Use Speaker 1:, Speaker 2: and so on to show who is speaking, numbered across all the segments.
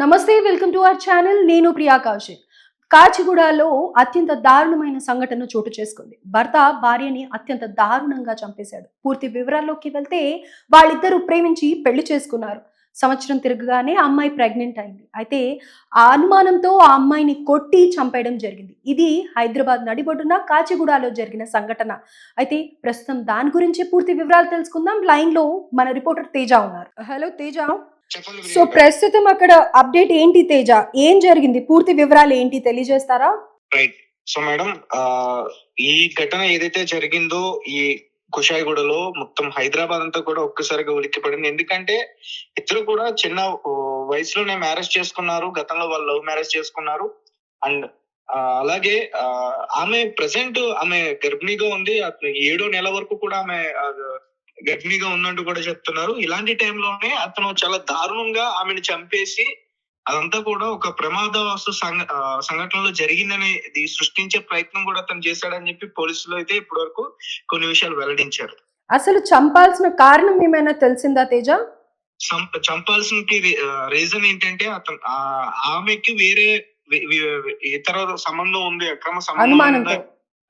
Speaker 1: నమస్తే welcome to our channel. నేను ప్రియా కౌశిక్. కాచిగూడలో అత్యంత దారుణమైన సంఘటన చోటు చేసుకుంది. భర్త భార్యని అత్యంత దారుణంగా చంపేశాడు. పూర్తి వివరాల్లోకి వెళ్తే వాళ్ళిద్దరూ ప్రేమించి పెళ్లి చేసుకున్నారు. సంవత్సరం తిరగగానే ఆ అమ్మాయి ప్రెగ్నెంట్ అయింది. అయితే ఆ అనుమానంతో ఆ అమ్మాయిని కొట్టి చంపేయడం జరిగింది. ఇది హైదరాబాద్ నడిబొడ్డున కాచిగూడలో జరిగిన సంఘటన. అయితే ప్రస్తుతం దాని గురించి పూర్తి వివరాలు తెలుసుకుందాం. లైన్ లో మన రిపోర్టర్ తేజ ఉన్నారు. హలో తేజ.
Speaker 2: చెప్పండి
Speaker 1: సో
Speaker 2: ప్రియాంక.
Speaker 1: ప్రస్తుతం అక్కడ అప్డేట్ ఏంటి తేజ? ఏం జరిగింది? పూర్తి వివరాలు ఏంటి తెలియజేస్తారా?
Speaker 2: రైట్. సో మేడం, ఈ ఘటన ఏదైతే జరిగిందో ఈ కుషాయిగూడలో మొత్తం హైదరాబాద్ అంతా కూడా ఒక్కసారిగా ఉలిక్కిపడింది. ఎందుకంటే ఇద్దరు కూడా చిన్న వయసులోనే మ్యారేజ్ చేసుకున్నారు. గతంలో వాళ్ళు లవ్ మ్యారేజ్ చేసుకున్నారు. అండ్ అలాగే ఆమె ప్రెసెంట్ ఆమె గర్భిణిగా ఉంది. 7వ నెల వరకు కూడా ఆమె గర్భిణిగా ఉన్నట్టు కూడా చెప్తున్నారు. ఇలాంటి టైంలోనే అతను చాలా దారుణంగా ఆమెను చంపేసి అదంతా కూడా ఒక ప్రమాదవస్తు సంఘటనలో జరిగిందని ఇది సృష్టించే ప్రయత్నం కూడా అతను చేశాడని చెప్పి పోలీసులు అయితే ఇప్పటి వరకు కొన్ని విషయాలు వెల్లడించారు.
Speaker 1: అసలు చంపాల్సిన కారణం ఏమైనా తెలిసిందా తేజ?
Speaker 2: చంపాల్సిన రీజన్ ఏంటంటే అతను ఆమెకి వేరే ఇతర సంబంధం ఉంది, అక్రమ సంబంధం
Speaker 1: అనుమానంతో.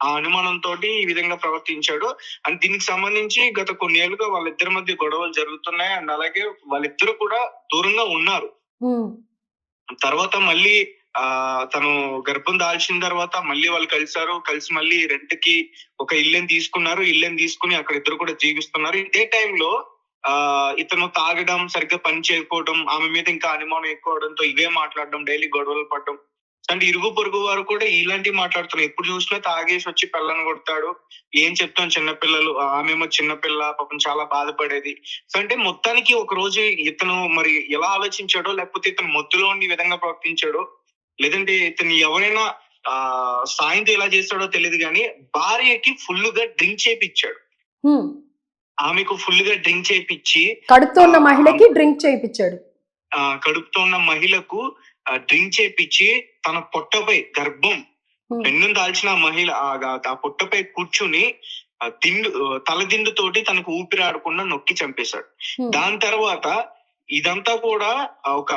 Speaker 2: ఆ అనుమానంతో ఈ విధంగా ప్రవర్తించాడు. అండ్ దీనికి సంబంధించి గత కొన్నేళ్లుగా వాళ్ళిద్దరి మధ్య గొడవలు జరుగుతున్నాయి. అండ్ అలాగే వాళ్ళిద్దరు కూడా దూరంగా ఉన్నారు. తర్వాత మళ్ళీ తను గర్భం దాల్చిన తర్వాత మళ్ళీ వాళ్ళు కలిసారు. కలిసి మళ్ళీ రెంట్ కి ఒక ఇల్లుని తీసుకున్నారు. ఇల్లుని తీసుకుని అక్కడ ఇద్దరు కూడా జీవిస్తున్నారు. ఇదే టైంలో ఇతను తాగడం, సరిగ్గా పని చేయకపోవడం, ఆమె మీద ఇంకా అనుమానం ఎక్కువ అవడంతో ఇవే మాట్లాడడం, డైలీ గొడవలు పడడం. అంటే ఇరుగు పొరుగు వారు కూడా ఇలాంటివి మాట్లాడుతున్నారు. ఎప్పుడు చూసినా తాగేసి వచ్చి పిల్లని కొడతాడు, ఏం చెప్తాం చిన్నపిల్లలు, ఆమెమో చిన్నపిల్ల, పాపం చాలా బాధపడేది. సో అంటే మొత్తానికి ఒక రోజు ఇతను మరి ఎలా ఆలోచించాడో, లేకపోతే ఇతను మత్తులో ఉండి ఈ విధంగా ప్రవర్తించాడో, లేదంటే ఇతను ఎవరైనా సాయంతో ఎలా చేస్తాడో తెలియదు కానీ భార్యకి ఫుల్ గా డ్రింక్ చేపిచ్చాడు. ఆమెకు ఫుల్ గా డ్రింక్ చేపిచ్చి
Speaker 1: కడుపుతో ఉన్న మహిళకి డ్రింక్ చేయించాడు.
Speaker 2: కడుపుతో ఉన్న మహిళకు డ్రింక్ చేపిచ్చి తన పొట్టపై గర్భం పెన్నును దాల్చిన మహిళ ఆ పొట్టపై కూర్చుని తలదిండుతోటి తనకు ఊపిరాడకుండా నొక్కి చంపేశాడు. దాని తర్వాత ఇదంతా కూడా ఒక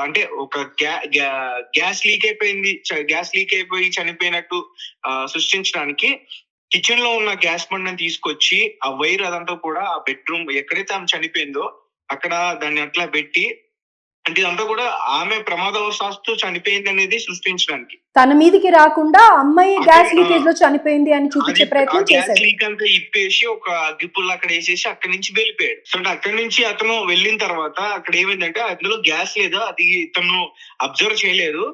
Speaker 2: గ్యాస్ లీక్ అయిపోయింది, గ్యాస్ లీక్ అయిపోయి చనిపోయినట్టు సృష్టించడానికి కిచెన్ లో ఉన్న గ్యాస్ బండని తీసుకొచ్చి ఆ వైర్ అదంతా కూడా ఆ బెడ్రూమ్ ఎక్కడైతే ఆమె చనిపోయిందో అక్కడ దాన్ని అట్లా పెట్టి, అంటే ఇదంతా కూడా ఆమె ప్రమాదవశాత్తు చనిపోయింది అనేది సృష్టించడానికి,
Speaker 1: తన మీదికి రాకుండా అమ్మాయి గ్యాస్ లీకేజ్ లో చనిపోయింది అని చూపించే ప్రయత్నం
Speaker 2: గ్యాస్
Speaker 1: చేశాడు.
Speaker 2: లీక్ అంతా ఇప్పేసి ఒక అగ్గిపుల్ల అక్కడ వేసేసి అక్కడి నుంచి వెళ్ళిపోయాడు. సో అంటే అక్కడి నుంచి అతను వెళ్ళిన తర్వాత అక్కడ ఏమైందంటే అందులో గ్యాస్ లేదు, అది ఇతను అబ్జర్వ్ చేయలేదు.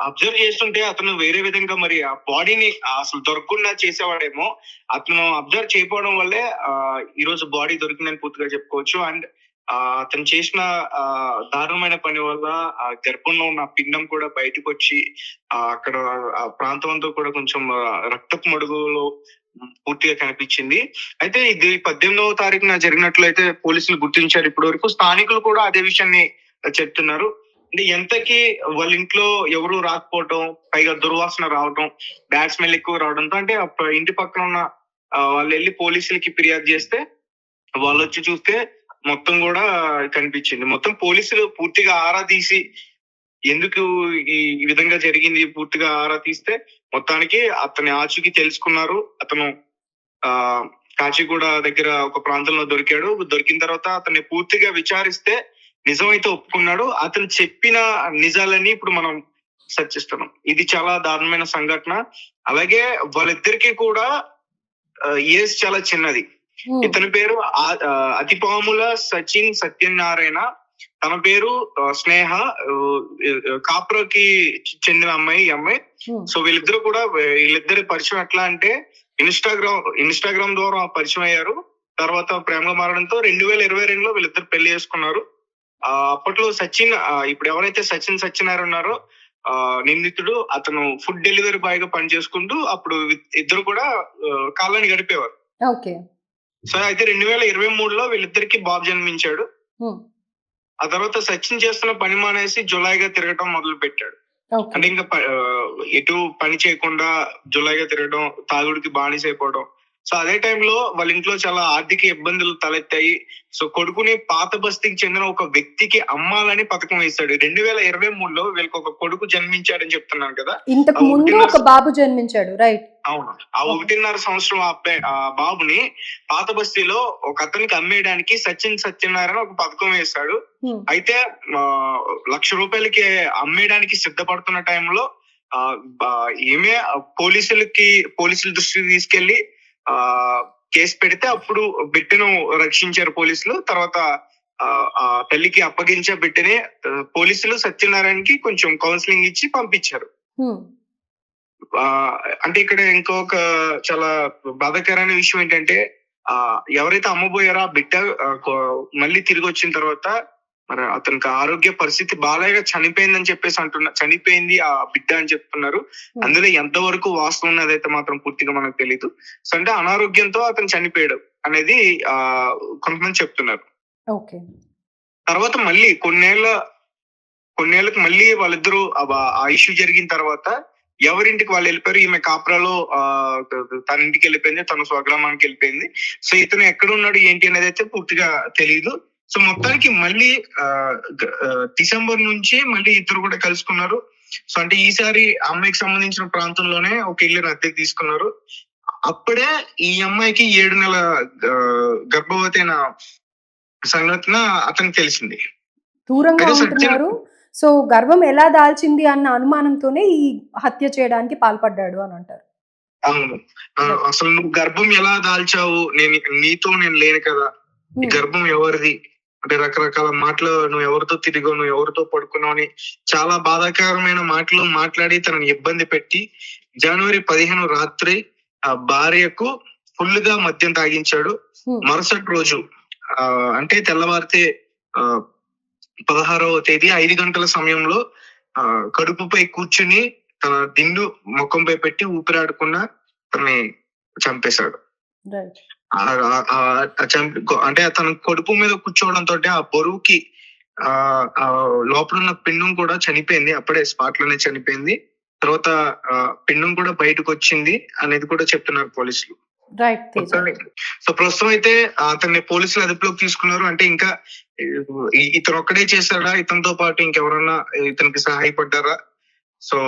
Speaker 2: అబ్జర్వ్ చేస్తుంటే అతను వేరే విధంగా మరి ఆ బాడీని అసలు దొరకకుండా చేసేవాడేమో. అతను అబ్జర్వ్ చేయకపోవడం వల్లే ఈ రోజు బాడీ దొరికిందని పూర్తిగా చెప్పుకోవచ్చు. అండ్ అతను చేసిన దారుణమైన పని వల్ల ఆ గర్భంలో ఉన్న పిండం కూడా బయటకు వచ్చి అక్కడ ఆ ప్రాంతం అంతా కూడా కొంచెం రక్తపు మడుగులో పూర్తిగా కనిపించింది. అయితే ఇది 18వ తారీఖున జరిగినట్లయితే పోలీసులు గుర్తించారు. ఇప్పటి వరకు స్థానికులు కూడా అదే విషయాన్ని చెప్తున్నారు. అంటే ఎంతకి వాళ్ళ ఇంట్లో ఎవరు రాకపోవటం, పైగా దుర్వాసన రావటం, బ్యాడ్ స్మెల్ ఎక్కువ రావడంతో అంటే ఇంటి పక్కన ఉన్న వాళ్ళు వెళ్ళి పోలీసులకి ఫిర్యాదు చేస్తే వాళ్ళు వచ్చి చూస్తే మొత్తం కూడా కనిపించింది. మొత్తం పోలీసులు పూర్తిగా ఆరా తీసి ఎందుకు ఈ విధంగా జరిగింది పూర్తిగా ఆరా తీస్తే మొత్తానికి అతని ఆచూకీ తెలుసుకున్నారు. అతను కాచిగూడ దగ్గర ఒక ప్రాంతంలో దొరికాడు. దొరికిన తర్వాత అతన్ని పూర్తిగా విచారిస్తే నిజమైతే ఒప్పుకున్నాడు. అతను చెప్పిన నిజాలన్నీ ఇప్పుడు మనం చర్చిస్తున్నాం. ఇది చాలా దారుణమైన సంఘటన. అలాగే వాళ్ళిద్దరికీ కూడా ఏజ్ చాలా చిన్నది. ఇతని పేరు అతిపాముల సచిన్ సత్యనారాయణ, తన పేరు స్నేహ, కాప్రోకి చెందిన అమ్మాయి ఈ అమ్మాయి. సో వీళ్ళిద్దరి పరిచయం ఎట్లా అంటే ఇన్స్టాగ్రామ్ ద్వారా పరిచయం అయ్యారు. తర్వాత ప్రేమగా మారడంతో 2022లో వీళ్ళిద్దరు పెళ్లి చేసుకున్నారు. అప్పట్లో సచిన్, ఇప్పుడు ఎవరైతే సచిన్ సత్యనారాయణ ఉన్నారో నిందితుడు, అతను ఫుడ్ డెలివరీ బాయ్ గా పని చేసుకుంటూ అప్పుడు ఇద్దరు కూడా కాలాన్ని గడిపేవారు. సో అయితే 2023లో వీళ్ళిద్దరికి బాబు జన్మించాడు. ఆ తర్వాత సచిన్ చేస్తున్న పని మానేసి జులాయిగా తిరగటం మొదలు పెట్టాడు. అంటే ఇంకా ఎటు పని చేయకుండా జులాయిగా తిరగడం, తాగుడికి బానిసైపోవడం. సో అదే టైంలో వాళ్ళ ఇంట్లో చాలా ఆర్థిక ఇబ్బందులు తలెత్తాయి. సో కొడుకుని పాత బస్తీకి చెందిన ఒక వ్యక్తికి అమ్మాలని పథకం వేశాడు. 2023లో వీళ్ళకి ఒక కొడుకు జన్మించాడని చెప్తున్నాను కదా.
Speaker 1: ఇంతకు ముందు ఒక బాబు జన్మించాడు, రైట్?
Speaker 2: అవును. ఆ 1.5 సంవత్సరం ఆ బాబుని పాత బస్తీలో ఒక అతనికి అమ్మేయడానికి సత్యనారాయణ ఒక పథకం వేశాడు. అయితే ₹1,00,000 అమ్మేయడానికి సిద్ధపడుతున్న టైంలో ఏమే పోలీసుల దృష్టికి తీసుకెళ్లి కేసు పెడితే అప్పుడు బిడ్డను రక్షించారు పోలీసులు. తర్వాత ఆ తల్లికి అప్పగించే బిడ్డని పోలీసులు సత్యనారాయణకి కొంచెం కౌన్సిలింగ్ ఇచ్చి పంపించారు. అంటే ఇక్కడ ఇంకొక చాలా బాధాకరమైన విషయం ఏంటంటే ఎవరైతే అమ్మబోయారో ఆ బిడ్డ మళ్ళీ తిరిగి వచ్చిన తర్వాత మరి అతనికి ఆరోగ్య పరిస్థితి బాగా చనిపోయిందని చెప్పేసి చనిపోయింది ఆ బిడ్డ అని చెప్తున్నారు. అందులో ఎంతవరకు వాస్తవం ఉన్నదైతే మాత్రం పూర్తిగా మనకు తెలియదు. సో అంటే అనారోగ్యంతో అతను చనిపోయాడు అనేది కొంతమంది చెప్తున్నారు. తర్వాత మళ్ళీ కొన్నేళ్ళకి మళ్ళీ వాళ్ళిద్దరూ ఆ ఇష్యూ జరిగిన తర్వాత ఎవరింటికి వాళ్ళు వెళ్ళిపోయారు. ఈమె కాపురాలో తన ఇంటికి వెళ్ళిపోయింది, తన స్వగ్రామానికి వెళ్ళిపోయింది. సో ఇతను ఎక్కడ ఉన్నాడు ఏంటి అనేది అయితే పూర్తిగా తెలియదు. సో మొత్తానికి మళ్ళీ డిసెంబర్ నుంచి మళ్ళీ ఇద్దరు కూడా కలుసుకున్నారు. సో అంటే ఈసారి అమ్మాయికి సంబంధించిన ప్రాంతంలోనే ఒక ఇల్లు అద్దెకి తీసుకున్నారు. అప్పుడే ఈ అమ్మాయికి 7 నెలల గర్భవతి అయిన సంగతిన అతనికి తెలిసింది.
Speaker 1: దూరంగా ఉంటున్నారు. సో గర్భం ఎలా దాల్చింది అన్న అనుమానంతోనే ఈ హత్య చేయడానికి పాల్పడ్డాడు అని అంటారు.
Speaker 2: అవును. అసలు నువ్వు గర్భం ఎలా దాల్చావు, నీతో నేను లేను కదా, ఈ గర్భం ఎవరిది అంటే రకరకాల మాటలు, నువ్వు ఎవరితో తిరిగావు, నువ్వు ఎవరితో పడుకున్నావు అని చాలా బాధాకరమైన మాటలు మాట్లాడి తనని ఇబ్బంది పెట్టి జనవరి 15 రాత్రి ఆ భార్యకు ఫుల్ గా మద్యం తాగించాడు. మరుసటి రోజు అంటే తెల్లవారితే 16వ తేదీ 5 గంటల సమయంలో కడుపుపై కూర్చుని తన దిండు ముఖంపై పెట్టి ఊపిరాడకుండా తనని చంపేశాడు. అంటే తన కడుపు మీద కూర్చోవడంతో ఆ బరువుకి లోపల ఉన్న పిండం కూడా చనిపోయింది. అప్పుడే స్పాట్ లోనే చనిపోయింది. తర్వాత పిండం కూడా బయటకు వచ్చింది అనేది కూడా చెప్తున్నారు పోలీసులు. సో ప్రస్తుతం అయితే అతన్ని పోలీసులు అదుపులోకి తీసుకున్నారు. అంటే ఇంకా ఇతను ఒక్కడే చేశాడా, ఇతనితో పాటు ఇంకెవరన్నా ఇతనికి సహాయపడ్డారా? సో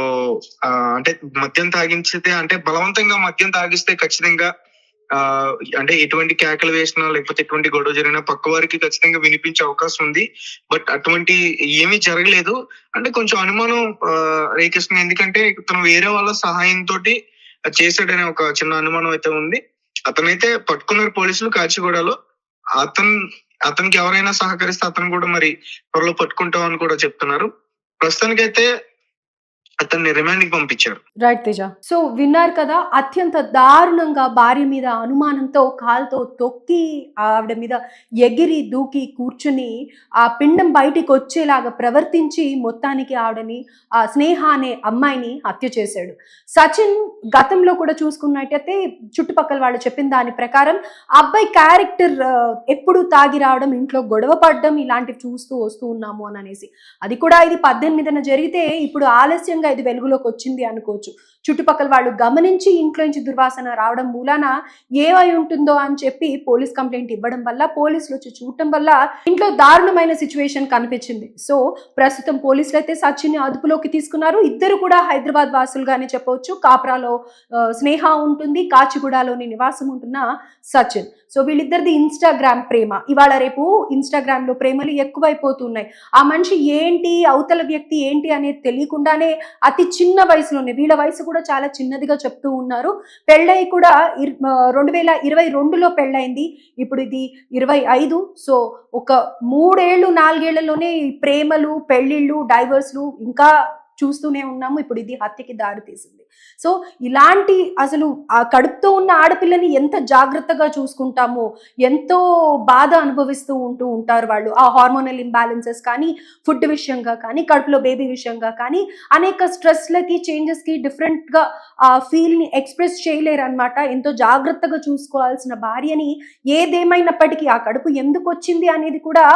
Speaker 2: అంటే మద్యం తాగించితే, అంటే బలవంతంగా మద్యం తాగిస్తే ఖచ్చితంగా అంటే ఎటువంటి కేకలు వేసినా లేకపోతే ఎటువంటి గొడవ జరిగినా పక్క వారికి ఖచ్చితంగా వినిపించే అవకాశం ఉంది. బట్ అటువంటి ఏమీ జరగలేదు. అంటే కొంచెం అనుమానం రేకిస్తుంది. ఎందుకంటే తను వేరే వాళ్ళ సహాయంతో చేశాడనే ఒక చిన్న అనుమానం అయితే ఉంది. అతనైతే పట్టుకున్నారు పోలీసులు కాచిగూడలో. అతనికి ఎవరైనా సహకరిస్తే అతను కూడా మరి త్వరలో పట్టుకుంటాం అని కూడా చెప్తున్నారు. ప్రస్తుతానికైతే అతన్ని రిమాండ్ కి పంపించారు.
Speaker 1: రైట్ తేజ. సో విన్నారు కదా, అత్యంత దారుణంగా భార్య మీద అనుమానంతో కాల్తో తొక్కి ఆవిడ మీద ఎగిరి దూకి కూర్చుని ఆ పిండం బయటికి వచ్చేలాగా ప్రవర్తించి మొత్తానికి ఆవిడని ఆ స్నేహ అనే అమ్మాయిని హత్య చేశాడు. సచిన్ గతంలో కూడా చూసుకున్నట్టయితే చుట్టుపక్కల వాళ్ళు చెప్పిన దాని ప్రకారం అబ్బాయి క్యారెక్టర్ ఎప్పుడు తాగి రావడం, ఇంట్లో గొడవ పడడం ఇలాంటివి చూస్తూ వస్తూ ఉన్నాము అని అనేసి, అది కూడా ఇది 18న జరిగితే ఇప్పుడు ఆలస్యంగా ఇది వెలుగులోకి వచ్చింది అనుకోవచ్చు. చుట్టుపక్కల వాళ్ళు గమనించి ఇంట్లో నుంచి దుర్వాసన రావడం మూలాన ఏమై ఉంటుందో అని చెప్పి పోలీస్ కంప్లైంట్ ఇవ్వడం వల్ల, పోలీసులు వచ్చి చూడటం వల్ల ఇంట్లో దారుణమైన సిచ్యువేషన్ కనిపించింది. సో ప్రస్తుతం పోలీసులు అయితే సచిన్ ని అదుపులోకి తీసుకున్నారు. ఇద్దరు కూడా హైదరాబాద్ వాసులుగానే చెప్పవచ్చు. కాప్రాలో స్నేహ ఉంటుంది, కాచిగూడలోని నివాసం ఉంటున్న సచిన్. సో వీళ్ళిద్దరిది ఇన్స్టాగ్రామ్ ప్రేమ. ఇవాళ రేపు ఇన్స్టాగ్రామ్ లో ప్రేమలు ఎక్కువైపోతున్నాయి. ఆ మనిషి ఏంటి, అవతల వ్యక్తి ఏంటి అనేది తెలియకుండానే అతి చిన్న వయసులోనే, వీళ్ళ వయసు కూడా చాలా చిన్నదిగా చెప్తూ ఉన్నారు. పెళ్ళై కూడా 2022లో పెళ్ళైంది. ఇప్పుడు ఇది 25. సో ఒక 3 ఏళ్ళు 4 ఏళ్లలోనే ప్రేమలు, పెళ్లిళ్ళు, డైవర్స్లు ఇంకా చూస్తూనే ఉన్నాము. ఇప్పుడు ఇది హత్యకి దారి తీసింది. సో ఇలాంటి అసలు ఆ కడుపుతో ఉన్న ఆడపిల్లని ఎంత జాగ్రత్తగా చూసుకుంటామో, ఎంతో బాధ అనుభవిస్తూ ఉంటారు వాళ్ళు. ఆ హార్మోనల్ ఇంబ్యాలెన్సెస్ కానీ, ఫుడ్ విషయంగా కానీ, కడుపులో బేబీ విషయంగా కానీ, అనేక స్ట్రెస్లకి, చేంజెస్కి డిఫరెంట్గా ఆ ఫీల్ని ఎక్స్ప్రెస్ చేయలేరు అనమాట. ఎంతో జాగ్రత్తగా చూసుకోవాల్సిన భార్యని ఏదేమైనప్పటికీ ఆ కడుపు ఎందుకు వచ్చింది అనేది కూడా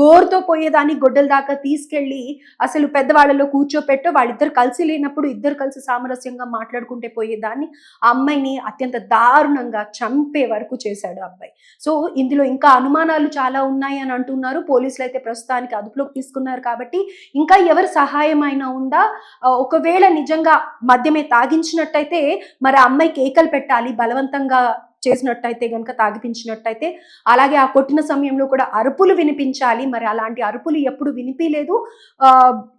Speaker 1: గోరుతో పోయేదాన్ని గొడ్డల దాకా తీసుకెళ్ళి అసలు పెద్దవాళ్ళలో కూర్చోపెట్టో, వాళ్ళిద్దరు కలిసి లేనప్పుడు ఇద్దరు కలిసి సామరస్యంగా మాట్లాడుకుంటే పోయేదాన్ని ఆ అమ్మాయిని అత్యంత దారుణంగా చంపే వరకు చేశాడు ఆ అబ్బాయి. సో ఇందులో ఇంకా అనుమానాలు చాలా ఉన్నాయి అని అంటున్నారు. పోలీసులు అయితే ప్రస్తుతానికి అదుపులోకి తీసుకున్నారు కాబట్టి ఇంకా ఎవరి సహాయం అయినా ఉందా, ఒకవేళ నిజంగా మద్యమే తాగించినట్టయితే మరి ఆ అమ్మాయి కేకలు పెట్టాలి, బలవంతంగా చేసినట్టయితే గనుక, తాగిపించినట్టయితే. అలాగే ఆ కొట్టిన సమయంలో కూడా అరుపులు వినిపించాలి. మరి అలాంటి అరుపులు ఎప్పుడు వినిపిలేదు.